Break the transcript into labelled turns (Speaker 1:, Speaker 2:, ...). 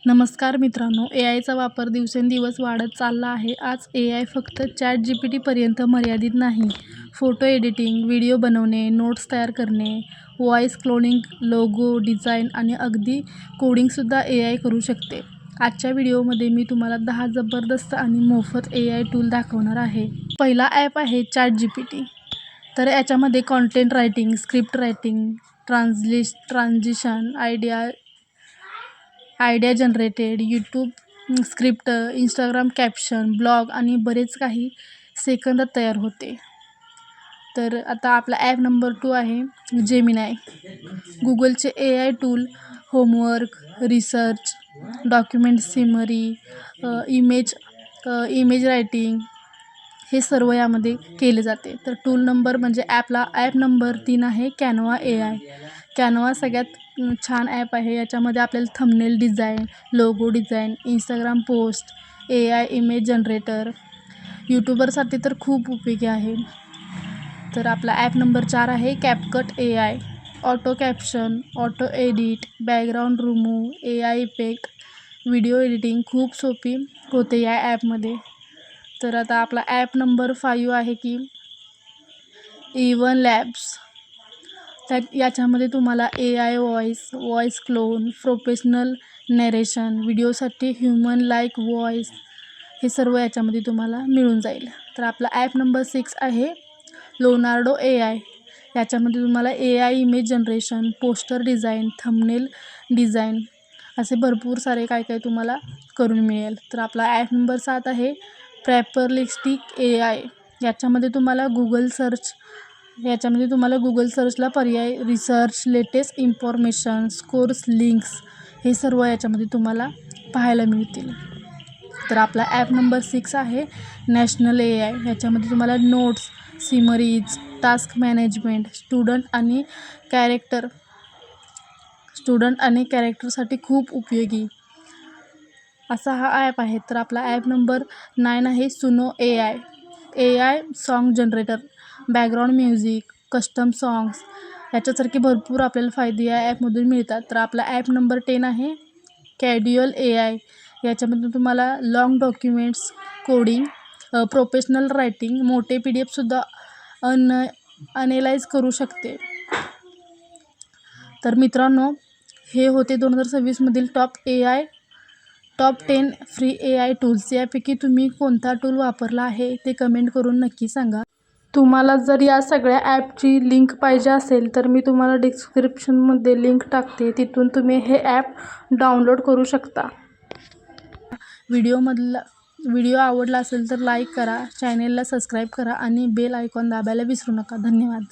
Speaker 1: नमस्कार मित्रांनो, AIचा वापर दिवसेंदिवस वाढत चालला आहे. आज AI फक्त ChatGPTपर्यंत मर्यादित नाही. फोटो एडिटिंग, व्हिडिओ बनवणे, नोट्स तयार करणे, व्हॉईस क्लोनिंग, लोगो डिझाईन आणि अगदी कोडिंगसुद्धा AI करू शकते. आजच्या व्हिडिओमध्ये मी तुम्हाला 10 जबरदस्त आणि मोफत AI टूल दाखवणार आहे. पहिला ॲप आहे ChatGPT. तर याच्यामध्ये content writing, script writing, transition, idea generated, YouTube script, Instagram caption, blog आणि बरेच काही सेकंदात तयार होते. तर आता आपला ॲप नंबर 2 आहे जेमिनाय. गुगलचे AI tool homework, research, document summary, image writing हे सर्व यामध्ये केले जाते. तर टूल नंबर म्हणजे ॲप नंबर 3 आहे कॅनवा AI. कॅनवा सगळ्यात छान ॲप आहे. याच्यामध्ये आपल्याला thumbnail design, logo design, Instagram post, AI image generator, यूट्यूबरसाठी तर खूप उपयोगी आहे. तर आपला ॲप नंबर 4 आहे CapCut AI. Auto caption, auto edit, background remove, AI effect, video editing खूप सोपी होते या ॲपमध्ये. तर आता आपला ॲप नंबर 5 आहे की इवन लॅब्स. याच्यामध्ये तुम्हाला AI voice clone, professional narration, व्हिडिओसाठी ह्युमन लाईक व्हॉईस हे सर्व याच्यामध्ये तुम्हाला मिळून जाईल. तर आपला ॲप नंबर 6 आहे लोनार्डो AI. याच्यामध्ये तुम्हाला AI image generation, poster design, thumbnail design असे भरपूर सारे काय तुम्हाला करून मिळेल. तर आपला ॲप नंबर 7 आहे प्रॅपरलिस्टिक AI. याच्यामध्ये तुम्हाला गूगल सर्चला पर्याय, research, latest information, scores, links हे सर्व याच्यामध्ये तुम्हाला पाहायला मिळतील. तर आपला ॲप नंबर 6 आहे नॅशनल AI. याच्यामध्ये तुम्हाला notes, summaries, task management, student आणि कॅरेक्टरसाठी खूप उपयोगी असा हा ॲप आहे. तर आपला ॲप नंबर 9 आहे सुनो AI. AI song generator, background music, custom songs याच्यासारखे भरपूर आपल्याला फायदे या ॲपमधून मिळतात. तर आपला ॲप नंबर 10 आहे कॅड्युअल AI. याच्यामध्ये तुम्हाला long documents, coding, professional writing, मोठे PDF सुद्धा अनलाईज करू शकते. तर मित्रांनो, हे होते 2026मधील टॉप 10 फ्री AI टूल्स. यापैकी तुम्ही कोणता टूल वापरला आहे ते कमेंट करून नक्की सांगा. तुम्हाला जर या सगळ्या ॲपची लिंक पाहिजे असेल तर मी तुम्हाला डिस्क्रिप्शनमध्ये लिंक टाकते. तिथून तुम्ही हे ॲप डाउनलोड करू शकता. व्हिडिओ आवडला असेल तर लाईक करा, चॅनेलला सबस्क्राईब करा आणि बेल आयकॉन दाबायला विसरू नका. धन्यवाद.